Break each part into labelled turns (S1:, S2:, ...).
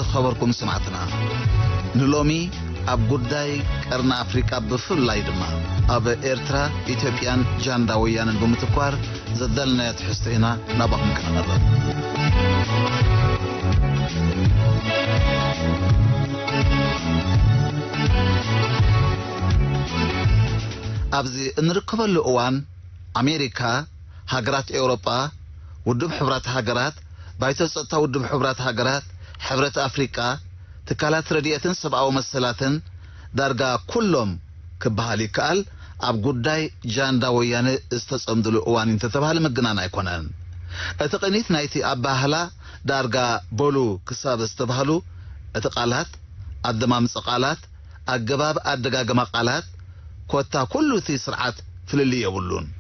S1: خبركم سمعتنا نلومي أب قداي قرن أفريقيا بفلاي دما أب إيرترا إثيوبيان جانداويان بمتكوار زدلنا يتحستينا نبقى ممكن نقرب أبزي نركب الأوان أمريكا هاجرات أوروبا ودب حبرات هاجرات بايتوسطا ودب حبرات هاجرات حبرات أفريقيا تكالات رديئتن سبعة ومسلاتن دارجا كلهم كبهالي كال أب قداي جانداويان استصمدلو أوان انتتبهال مجنان ايكونان اتقنيت نايتي أباهلا دارجا بولو كساب استبهالو اتقالات الدمام سقالات الجباب الدقاق مقالات كوتا كله في سرعات في اللي يقولون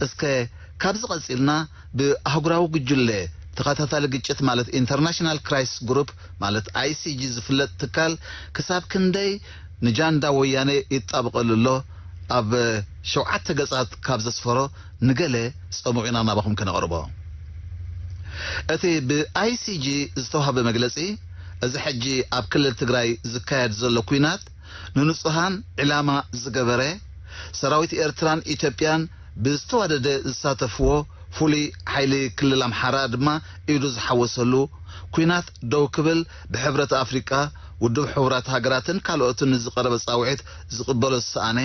S1: اسكي كابز قصيلنا بأهقراو قجلة تقاتل قجت مالت International Crisis Group مالت ICG زفلت تكال كساب كندي نجاندا وياني يتطابق له أب شوعات تقصات كابز سفرو نقله سأموعنا نابخم كنقربا اتي ICG زتوها بمجلسي از حجي اب كل تግራይ ዝካየድ ዘሎ ኩናት ንንጹሃን ዕላማ ዝገበረ ሰራዊት ኤርትራን ኢትዮጵያን ብዝተዋደደ ዝሳተፍዎ ፍሉይ ሓይሊ ክልል ኣምሓራ ድማ ኢዱ ዝሓወሰሉ ኩናት ደው ክብል ብሕብረት ኣፍሪቃ ውድብ ሕቡራት ሃገራትን ካልኦትን ዝቀረበ ጻውዒት ዝቅበሎ ሰኣነ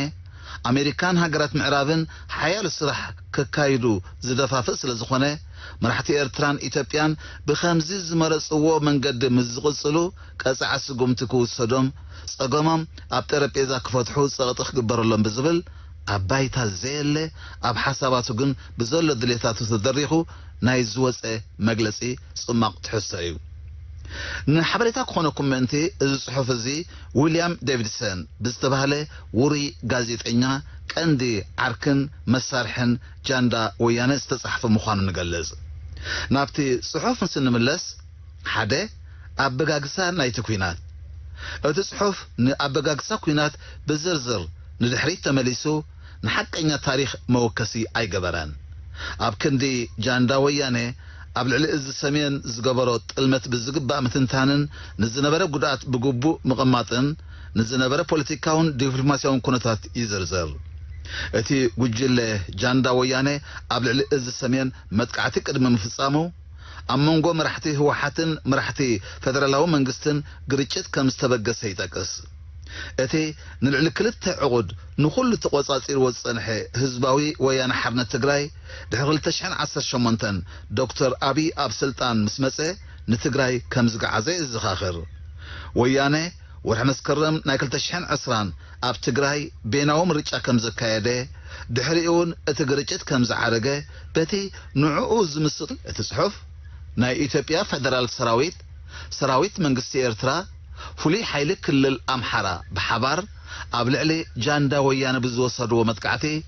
S1: أمريكان هاجرات معرابن حيال الصراح ككايدو زدفافة سلزخونة مرحتي إيرتران إثيوبيان بخمزيز مرس أو من قد مزغصلو كأسع سقوم تكو الصدوم سقومم أبترب إذا كفتحو سغطخ قبر اللهم بزبل أبايتا زيلة أب حساباتو جن بزول دليتاتو تدريخو نايزوز مجلسي سماق تحسيو نحبريتاك خونكم منتي الصحف زي ويليام ديفيدسون بستبهله وري غازيطኛ قندي عركن مسارحن جاندا ويانه استصحف مخانو نغلز نابتي صحف سنملس حده ابغاغسا نايت كوينات اتصحف ابغاغسا كوينات بزرزر ندحريت تمليسو نحقኛ تاريخ موكسي اي جبران اب كندي جاندا ويانه أبلع لإز السمين زقبرات المت بالزقبة متنتانن نزنبرة قدات بقبو مقاماتن نزنبرة بوليتيكاون ديفلوماسيون كونتات يزرزر اتي وجل جاندا ويانه أبلع لإز السمين متقعتك قدم مفصامو أمونغو مرحتي هو حاتن مرحتي فدرالاو منقستن قريتشت كمستبقس هيتاكس اتي نلعل كلتا عقود نخل تقوصاصير وصنحي حزباوي ويانا حرنا تግራይ دحغل تشحن 18 دكتور ابي اب سلطان مسمصه نتግራይ كمزغعزي الزخاخر ويانا ورح مسكرم نايكل تشحن 10 اب تግራይ بيناو مرጫ كمزكايده دحريون اتغرچت كمزعرگه بتي نعو زمسل اتصحف ناي ايثيوبيا فدرال سراويت منግስቲ ኤርትራ فلي حيل كل الأمحرة بحبر أبلعلي جاندا ويانا بزوصدو متقعتي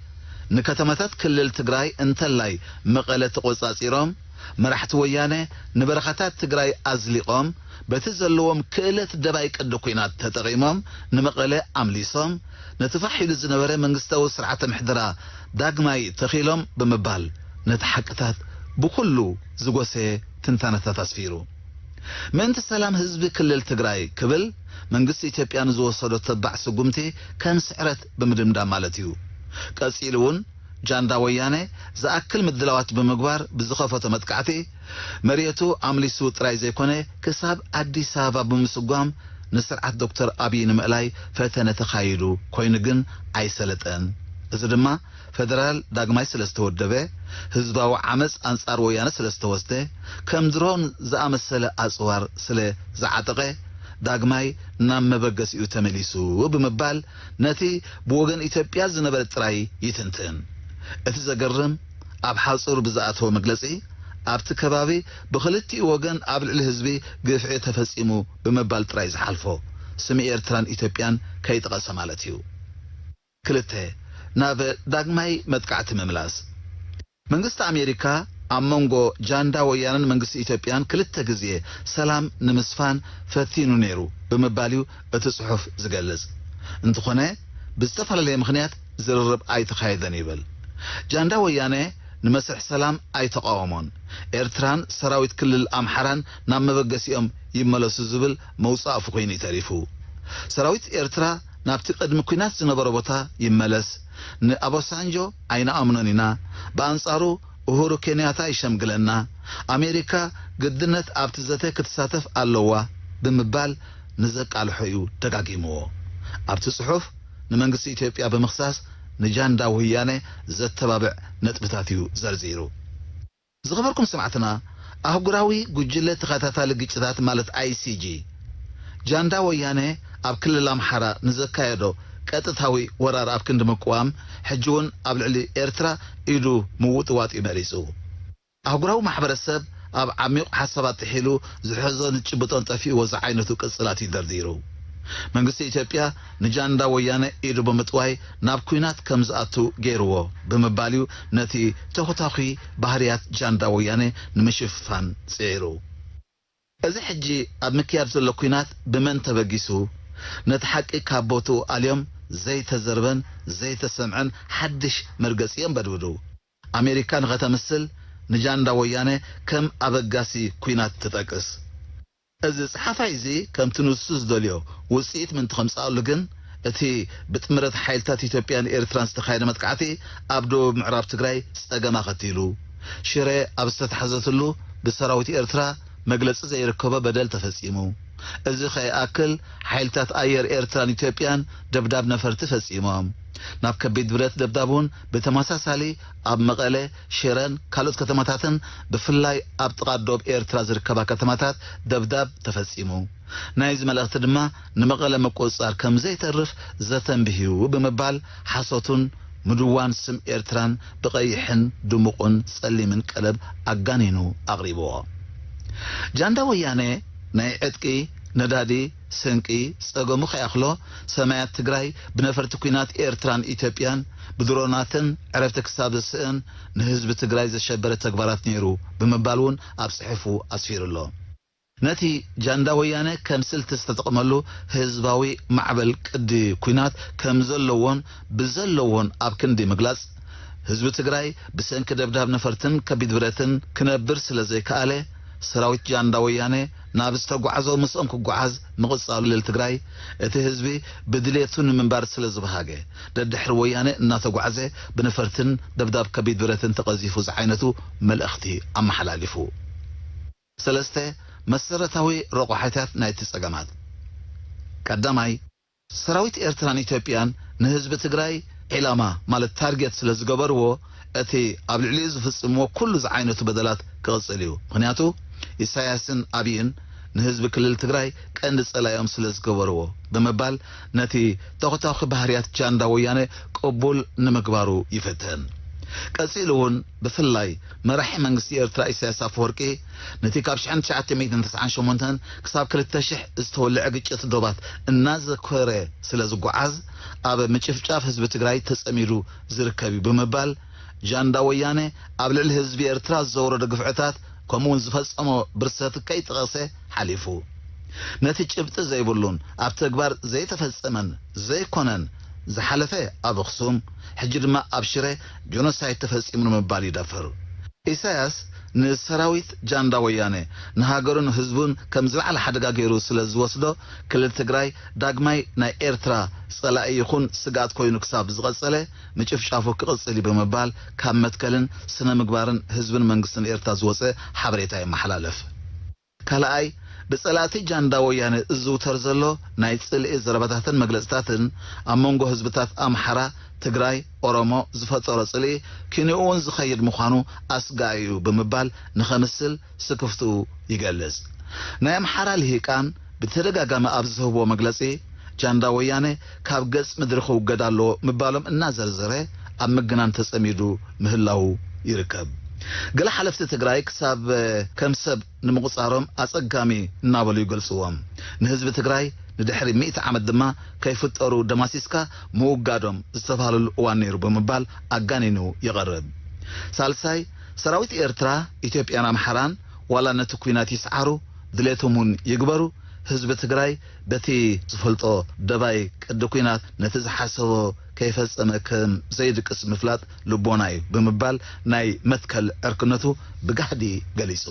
S1: نكتمتات كل التقراي انتلاي مقالة قصاصيرهم مرحت ويانا نبرختات تقراي أزليقهم بتزلوهم كلت دبايك الدكوينات تتغيمهم نمقالة أمليسهم نتفحي لزنوري من قستو سرعة محدرة داقماي تخيلهم بمبال نتحكتات بكلو زقوسي تنتانة تسفيرو من السلام حزب كل التقراي كبل من قصة إثيوبيان زوصدو تبع سقومتي كان سعرت بمدمدا مالتيو كاسيلون جاندا ويانه زاكل مدلوات بمغبار بزخفه متقعتي مريتو عمليسو طراي زيكونه كساب اديس ابابا بمسقام نسرعت دكتور ابي نملاي فتنه تخايدو كوينغن ايسلطن እዚ ድማ ፌደራል ዳግማይ ስለስተወደበ ህዝባዊ ዓመጽ አንጻር ወያነ ስለስተወስደ ከም ድሮን ዘአመሰለ አጽዋር ስለ ዘዓጠቀ ዳግማይ ናብ መበገሲኡ ተመሊሱ በመባል ነቲ በወገን ኢትዮጵያ ዝነበረ ጥራይ ይትንትን እቲ ዘገርም ኣብ ሓጹር ብዛኣተው መግለጺ ኣብቲ ከባቢ ብኽልቲ ወገን ኣብ ልዕሊ ህዝቢ ግፍዒ ተፈጺሙ በመባል ጥራይ ዝሓልፎ ስሚ ኤርትራን ኢትዮጵያን ከይጠቀሰ ማለት እዩ ክልተ ناب داغماي متقعت مملاس منغست امريكا امونغو جاندا ويانن منغست ايثيوبيان كلتا غزيه سلام نمسفان فتينو نيرو بمباليو اتصحف زغلز انتخونه بستفعل مخنيات زررب اي تخايدن يبل جاندا ويانه نمسح سلام اي تقاومون ኤርትራን ሰራዊት ክልል አምሐራን ናብ መበገሲኦም ይመለሱ ዝብል መውጻእ ፍኮይኒ ተሪፉ ሰራዊት ኤርትራ ናብቲ ቀድሚ ኩናት ዝነበረ ቦታ ይመለስ ንአቦሳንጆ አይና አምኖኒና በአንጻሩ ኡሁሩ ኬንያታ ይሸምግለና አሜሪካ ግድነት ኣብቲ ዘተ ክትሳተፍ ኣለዋ ብምባል ንዘቃልሖዩ ደጋጊምዎ ኣብቲ ጽሑፍ ንመንግስቲ ኢትዮጵያ በመኽሳስ ንጃንዳ ወያነ ዘተባብዕ ነጥብታት እዩ ዘርዚሩ ዝኸበርኩም ሰማዕትና አህጉራዊ ጉጅለ ተኸታታሊ ግጭታት ማለት ICG ጃንዳ ወያነ ኣብ ክልል አምሓራ ንዘካየዶ ቀጥታዊ ወራር ኣብ ክንዲ ምቋም ሕጅውን ኣብ ልዕሊ ኤርትራ ኢዱ ምውጥዋጥ ይመሪጹ አህጉራዊ ማሕበረሰብ ኣብ ዓሚቕ ሓሳባት ተሒሉ ዝሕዞን ጭብጦን ጠፊኡ ወዛ ዓይነቱ ቅጽላት ይደርዲሩ መንግስቲ ኢትዮጵያ ንጃንዳ ወያነ ኢዱ በመጥዋይ ናብ ኩናት ከም ዝኣቱ ገይርዎ ብምባልዩ ነቲ ተኸታኺ ባህርያት ጃንዳ ወያነ ንምሽፋን ጽዒሩ እዚ ሕጂ ኣብ ምክያድ ዘሎ ኩናት ብመን ተበጊሱ ነቲ ሓቂ ካብ ቦትኡ ኣልዮም ዘይተዘርበን ዘይተሰምዐን ሓድሽ መርገጽዮም በድብዱ ኣሜሪካ ንኸተምስል ንጃንዳ ወያነ ከም ኣበጋሲ ኩናት ትጠቅስ እዚ ጽሓፋይ እዚ ከምቲ ንሱ ዝደልዮ ውጽኢት ምን ተኸምጻሉ ግን እቲ ብጥምረት ሓይልታት ኢትዮጵያን ኤርትራን ዝተኻየደ መጥቃዕቲ ኣብ ደቡብ ምዕራብ ትግራይ ጸገማ ኸቲሉ ሽረ ኣብ ዝተተሓዘትሉ ብሰራዊት ኤርትራ መግለጽ ዘይርከበ በደል ተፈጺሙ እዚ ኸይኣክል ሓይልታት ኣየር ኤርትራን ኢትዮጵያን ደብዳብ ነፈርቲ ፈጺሞም ናብ ከቢድ ብረት ደብዳቡን በተመሳሳሊ ኣብ መቐለ ሽረን ካልኦት ከተማታትን ብፍላይ ኣብ ጥቓ ደቡብ ኤርትራ ዝርከባ ከተማታት ደብዳብ ተፈጺሙ ናይዚ መልእኽቲ ድማ ንመቐለ መቆጻር ከም ዘይተርፍ ዘተንብሂው ብምባል ሓሶቱን ምድዋን ስም ኤርትራን ብቐይሕን ድሙቕን ጸሊምን ቀለብ ኣጋኒኑ ኣቕሪብዎ ጃንዳ ወያነ ናይ ዕጥቂ ነዳዲ ስንቂ ጸገሙ ኸያኽሎ ሰማያት ትግራይ ብነፈርቲ ኩናት ኤርትራን ኢትዮጵያን ብድሮናትን ዕረፍቲ ክሳብ ዝስእን ንህዝቢ ትግራይ ዘሸበረ ተግባራት ነይሩ ብምባልውን ኣብ ጽሑፉ ኣስፊሩሎ ነቲ ጃንዳ ወያነ ከም ስልቲ ዝተጠቕመሉ ህዝባዊ ማዕበል ቅዲ ኩናት ከም ዘለዎን ብዘለዎን ኣብ ክንዲ ምግላጽ ህዝቢ ትግራይ ብሰንኪ ደብዳብ ነፈርትን ከቢድ ብረትን ክነብር ስለ ዘይከኣለ ሰራዊት ጃንዳ ወያነ ናብ ዝተጓዓዞ ምስኦም ክጓዓዝ ምቕጻሉ ለትግራይ እቲ ህዝቢ ብድሌቱን ምንባር ስለ ዝበሃገ ደድሕሪ ወያነ እናተጓዓዘ ብነፈርትን ደብዳብ ከቢድ ብረትን ተቐዚፉ ዝዓይነቱ መልእኽቲ ኣመሓላሊፉ ሰለስተ መሰረታዊ ረቑሓታት ናይቲ ጸገማት ቀዳማይ ሰራዊት ኤርትራን ኢትዮጵያን ንህዝቢ ትግራይ ዒላማ ማለት ታርጌት ስለ ዝገበርዎ እቲ ኣብ ልዕሊኡ ዝፍጽምዎ ኩሉ ዝዓይነቱ በደላት ክቕጽል እዩ ምክንያቱ ኢሳያስን አብይን ንህዝቢ ክልል ትግራይ ቀንዲ ጸላዮም ስለ ዝገበርዎ ብምባል ነቲ ተኸታኺ ባህርያት ጃንዳ ወያነ ቅቡል ንምግባሩ ይፍትህን ቀጺሉውን ብፍላይ መራሒ መንግስቲ ኤርትራ ኢሳያስ አፈወርቂ ነቲ ካብ 1998 ክሳብ 2000 ዝተወልዐ ግጭት ዶባት እናዘኮረ ስለ ዝጓዓዝ ኣብ ምጭፍጫፍ ህዝቢ ትግራይ ተጸሚዱ ዝርከብ ብምባል ጃንዳ ወያነ ኣብ ልዕሊ ህዝቢ ኤርትራ ዘወረደ ግፍዕታት ከምውን ዝፈጸሞ ብርሰት ከይጠቐሰ ሓሊፉ ነቲ ጭብጢ ዘይብሉን ኣብ ተግባር ዘይተፈጸመን ዘይኮነን ዝሓለፈ ኣብ ኣኽሱም ሕጂ ድማ ኣብ ሽረ ጆኖሳይድ ተፈጺሙ ንምባል ይደፍር ኢሳያስ ንሰራዊት ጃንዳ ወያነ ንሃገሩን ህዝቡን ከም ዝለዓለ ሓደጋ ገይሩ ስለ ዝወስዶ ክልል ትግራይ ዳግማይ ናይ ኤርትራ ጸላኢ ይኹን ስጋት ኮይኑ ክሳብ ዝቐጸለ ምጭፍጫፉ ክቕጽል ብምባል ካብ መትከልን ስነ ምግባርን ህዝብን መንግስትን ኤርትራ ዝወፀ ሓበሬታ ይመሓላለፍ ካልኣይ ብጸላቲ ጃንዳ ወያነ እዝውተር ዘሎ ናይ ጽልኢ ዘረባታትን መግለጽታትን ኣብ መንጎ ህዝብታት ኣምሓራ ትግራይ ኦሮሞ ዝፈጠሮ ጽልኢ ክንኡውን ዝኸይድ ምዃኑ ኣስጋዩ ብምባል ንኸምስል ስክፍቱ ይገልጽ ናይ ኣምሓራ ልሂቃን ብተደጋጋሚ ኣብ ዝህብዎ መግለጺ ጃንዳ ወያነ ካብ ገጽ ምድሪ ክውገድ ኣለዎ ምባሎም እናዘርዘረ ኣብ ምግናን ተጸሚዱ ምህላው ይርከብ ገለ ሓለፍቲ ትግራይ ክሳብ ከም ሰብ ንምቁጻሮም ኣጸጋሚ እናበሉ ይገልጽዎም ንህዝቢ ትግራይ ንድሕሪ 100 ዓመት ድማ ከይፍጠሩ ደማሲስካ ምውጋዶም ዝተባሃለሉ እዋን ነይሩ ብምባል ኣጋኒኑ ይቐርብ ሳልሳይ ሰራዊት ኤርትራ ኢትዮጵያን ኣምሓራን ዋላ ነቲ ኩናት ይስዓሩ ድሌቶምን ይግበሩ ህዝቢ ትግራይ በቲ ዝፈልጦ ደባይ ቅዲ ኩናት ነቲ ዝሓሰቦ ከይፈጸመ ከም ዘይድቅስ ምፍላጥ ልቦናይ ብምባል ናይ መትከል ዕርክነቱ ብጋህዲ ገሊጹ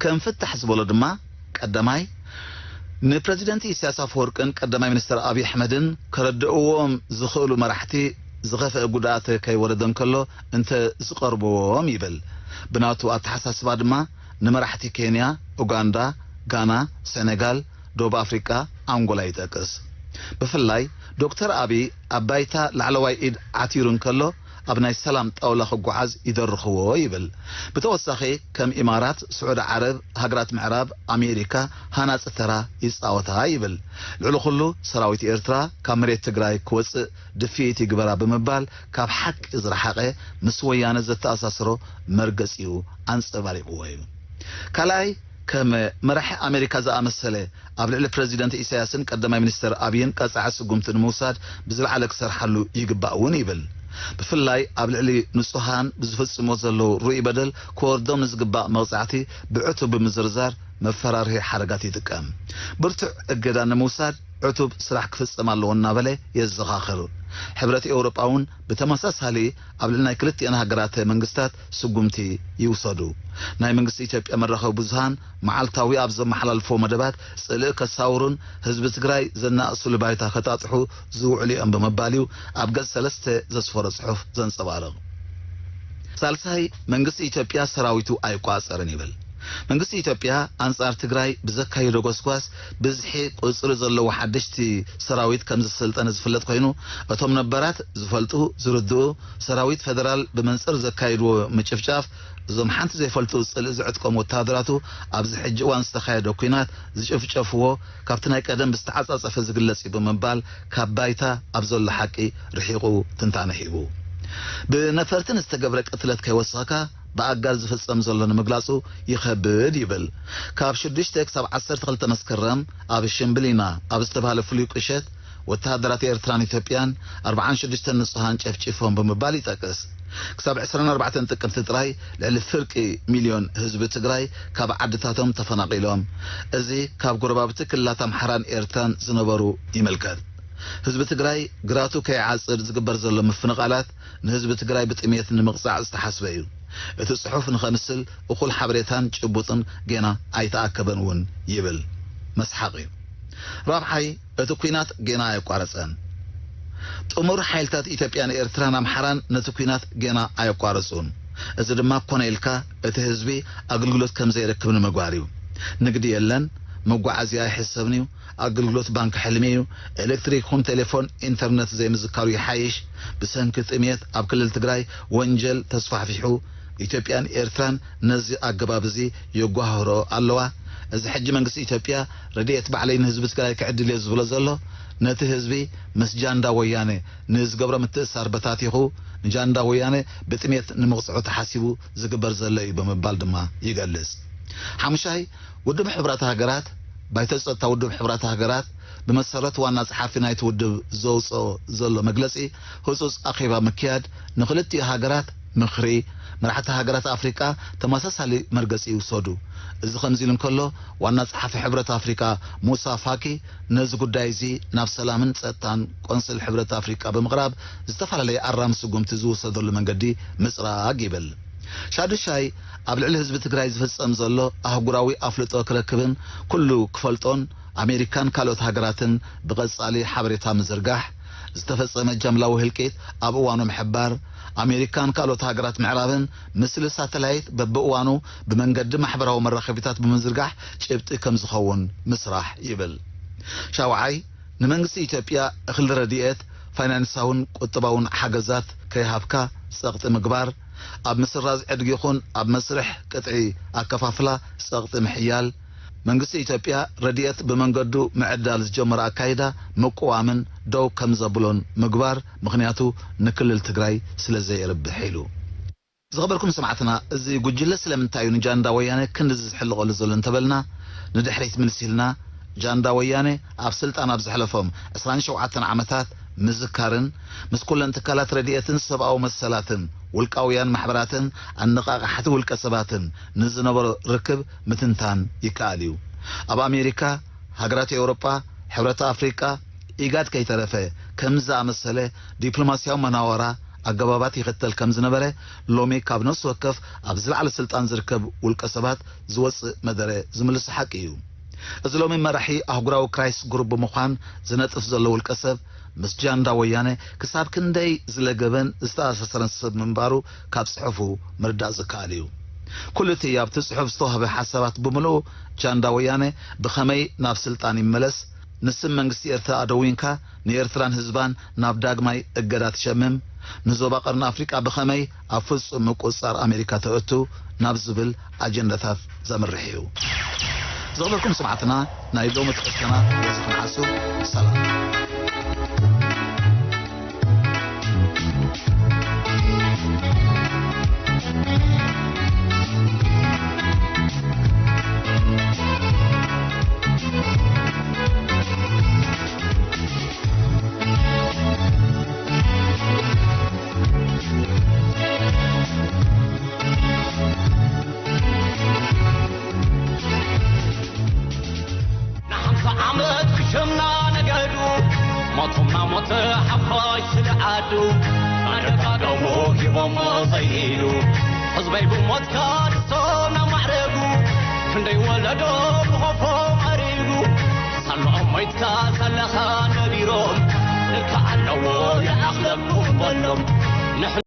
S1: ከም ፍታሕ ዝበሎ ድማ ቀዳማይ ንፕሬዚደንት ኢሳያስ አፈወርቅን ቀዳማይ ሚኒስትር አብይ አሕመድን ከረድእዎም ዝኽእሉ መራሕቲ ዝኸፍአ ጉዳት ከይወረደን ከሎ እንተ ዝቀርብዎም ይብል ብናቱ አተሓሳስባ ድማ ንመራሕቲ ኬንያ ኡጋንዳ ጋና ሴኔጋል ደቡብ አፍሪካ አንጎላ ይጠቅስ ብፍላይ ዶክተር አብይ አባይታ ላዕለዋይ ኢድ ዓቲሩን ከሎ ኣብ ናይ ሰላም ጣውላ ክጓዓዝ ይደርኽዎ ይብል ብተወሳኺ ከም ኢማራት ስዑድ ዓረብ ሃገራት ምዕራብ አሜሪካ ሃናፅ ተራ ይፃወታ ይብል ልዕሊ ኩሉ ሰራዊት ኤርትራ ካብ መሬት ትግራይ ክወፅእ ድፊት ይግበራ ብምባል ካብ ሓቂ ዝረሓቐ ምስ ወያነ ዘተኣሳስሮ መርገፂኡ አንፀባሪቑዎ እዩ ካልኣይ ከም መራሒ አሜሪካ ዝኣመሰለ ኣብ ልዕሊ ፕሬዚደንት ኢሳያስን ቀዳማይ ሚኒስትር አብይን ቀጻዕ ስጉምቲ ንምውሳድ ብዝለዓለ ክሰርሓሉ ይግባእ እውን ይብል ብፍላይ ኣብ ልዕሊ ንጹሃን ብዝፈጽሞ ዘለዉ ሩኢ በደል ክወርዶም ንዝግባእ መቕጻዕቲ ብዕቱብ ብምዝርዛር መፈራርሒ ሓረጋት ይጥቀም ብርቱዕ እገዳ ንምውሳድ ዕቱብ ስራሕ ክፍጸም ኣለዎ እናበለ የዘኻኽር ሕብረት ኤውሮጳውን ብተመሳሳሊ ኣብ ልዕሊ ናይ ክልቲአን ሃገራት መንግስታት ስጉምቲ ይውሰዱ ናይ መንግስቲ ኢትዮጵያ መራኸቢ ብዙሃን መዓልታዊ ኣብ ዘመሓላልፎ መደባት ጽልእ ከሳውሩን ህዝቢ ትግራይ ዘናእሱሉ ባይታ ከጣጥሑ ዝውዕሉ እዮም ብምባል እዩ ኣብ ገጽ 3 ዘስፈረ ጽሑፍ ዘንጸባርቕ ሳልሳይ መንግስቲ ኢትዮጵያ ሰራዊቱ ኣይቋጸርን ይብል መንግስቲ ኢትዮጵያ አንጻር ትግራይ ብዘካይዶ ጎስጓስ ብዝሒ ቁጽሪ ዘለዎ ሓደሽቲ ሰራዊት ከም ዝስልጠነ ዝፍለጥ ኮይኑ እቶም ነበራት ዝፈልጡ ዝርድኡ ሰራዊት ፌደራል ብመንጽር ዘካይድዎ ምጭፍጫፍ እዞም ሓንቲ ዘይፈልጡ ጽልእ ዝዕጥቆም ወታደራቱ ኣብዚ ሕጂ እዋን ዝተኻየደ ኩናት ዝጭፍጨፍዎ ካብቲ ናይ ቀደም ብዝተዓጻጸፈ ዝግለጽ ብምባል ካብ ባይታ ኣብ ዘሎ ሓቂ ርሒቑ ትንታነ ሂቡ ብነፈርትን ዝተገብረ ቅትለት ከይወሰኸካ በአጋር ዝፈጸም ዘሎ ንምግላጹ ይኸብድ ይብል ካብ 6 ክሳብ 12 መስከረም ኣብ ሽምብሊና ኣብ ዝተባሃለ ፍሉይ ቅሸት ወታደራት ኤርትራን ኢትዮጵያን 46 ንጹሃን ጨፍጭፎም ብምባል ይጠቅስ ክሳብ 24 ጥቅምቲ ጥራይ ልዕሊ ፍርቂ ሚልዮን ህዝቢ ትግራይ ካብ ዓድታቶም ተፈናቂሎም እዚ ካብ ጎረባብቲ ክልላት አምሓራን ኤርትራን ዝነበሩ ይምልከት ህዝቢ ትግራይ ግራቱ ከይዓጽድ ዝግበር ዘሎ ምፍንቃላት ንህዝቢ ትግራይ ብጥሜት ንምቕጻዕ ዝተሓስበ እዩ እቲ ጽሑፍ ንኸምስል እኹል ሓበሬታን ጭቡጥን ገና ኣይተኣከበን እውን ይብል መስሓቅ እዩ ራብሓይ እቲ ኩናት ገና ኣይቋረፀን ጥሙር ሓይልታት ኢትዮጵያን ኤርትራን አምሓራን ነቲ ኩናት ገና ኣይቋረጹን እዚ ድማ ኮነ ኢልካ እቲ ህዝቢ ኣገልግሎት ከም ዘይረክብ ንምግባር እዩ ንግዲ የለን መጓዓዝያ ኣይሕሰብን እዩ አገልግሎት ባንክ ሕልሚ እዩ ኤሌክትሪክ ኹን ቴሌፎን ኢንተርኔት ዘይምዝካሩ ይሓይሽ ብሰንኪ ጥሜት ኣብ ክልል ትግራይ ወንጀል ተስፋሕፊሑ ኢትዮጵያን ኤርትራን ነዚ ኣገባብ እዚ የጓህሮ ኣለዋ እዚ ሕጂ መንግስቲ ኢትዮጵያ ረድኤት ባዕለይን ህዝቢ ትግራይ ክዕድል ዝብሎ ዘሎ ነቲ ህዝቢ ምስ ጃንዳ ወያነ ንዝገብሮ ምትእስሳር በታቲኹ ንጃንዳ ወያነ ብጥሜት ንምቕፅዑ ተሓሲቡ ዝግበር ዘሎ እዩ ብምባል ድማ ይገልጽ ሓሙሻይ ውድብ ሕብራት ሃገራት ባይተ ጸጥታ ውድብ ሕብራት ሃገራት بمسارات وانا صحافي نايت ودب زوصو زلو مجلسي خصوص أخيبا مكياد نخلتي هاجرات مخري مرحت هاجرات أفريقيا تماسس على مرجسي وصدو إذا خمزيلن كله وانا صحافي حبرة أفريقيا موسى فاكي نزقو دايزي نفس سلامن ستان قنصل حبرة أفريقيا بمغرب استفعل لي أرام سقوم تزو صدر من قدي مصر جبل شاد الشاي قبل الحزب تجري زفصم زلو أهجراوي أفلتو كركبن كله كفلتون أمريكان كالوت هاجراتن بغصالي حبرتها مزرقح استفصم الجملة وهلكيت أبوانو محبار أمريكان كالوت هاجرات معرابن مثل ساتلايت ببقوانو بمنقد محبره ومرخبتات بمزرقح شبت كم زخون مسرح يبل شاوعي نمنقس إثيوبيا أخل رديئت فاينانساون قطباون حاجزات كيهابكا سقط مقبار أب مصر راز عدقيخون أب مسرح قطعي أكفافلا سقط محيال منقس إثيوبيا رديئت بمنقدو معدال زجمر أكايدا مقوامن دو كمزابلون مقبار مغنياتو نكل التقراي سلزي رب حيلو زغبركم سمعتنا زي قجل سلم تايو نجاندا وياني كندز حلقو لزول انتبلنا ندحريت ملسيلنا جاندا وياني أبسلت أنا بزحلفهم أسران شوعاتنا عمتات مذكرن مسكول انتقالات رديئتن سبعو مسلاتن والقاويان محبراتن النقاق حتى والكسباتن نزنبر ركب متنتان يكاليو أب أمريكا هاجرات أوروبا حبرات أفريقيا إيجاد كي ترفه كمزة مسألة دبلوماسيا ومناورة أجابات يختل كم زنبرة لومي كابنوس وقف أبزل على السلطان زركب والكسبات زوس مدرة زمل السحاكيو እዝሎሚ መራሒ አህጉራዊ ክራይስ ግሩፕ ምዃን ዝነጥፍ ዘሎ ውልቀ ሰብ ምስ ጃንዳ ወያነ ክሳብ ክንደይ ዝለገበን ዝተኣሳሰረን ሰብ ምንባሩ ካብ ጽሑፉ ምርዳእ ዝከኣል እዩ። ኩሉ እቲ ኣብቲ ጽሑፍ ዝተዋህበ ሓሳባት ብምልኡ ጃንዳ ወያነ ብኸመይ ናብ ስልጣን ይመለስ፣ ንስም መንግስቲ ኤርትራ ኣደዊንካ ንኤርትራን ህዝባን ናብ ዳግማይ እገዳ ትሸምም፣ ንዞባ ቀርኒ ኣፍሪቃ ብኸመይ ኣብ ፍጹም ምቁፅጻር ኣሜሪካ ተእቱ ናብ ዝብል ኣጀንዳታት ዘምርሕ እዩ። زغلكم سمعتنا نايلوم تحسنا وزخم حاسو سلام
S2: موتنا موت حفاش العدو أنا قادمو يبوم صيلو حزبي بموت كارثونا معرقو فندي ولدو بخوفو مريقو صلو أميتك سلخان بيروم نلك عنو يا أخلقو بلوم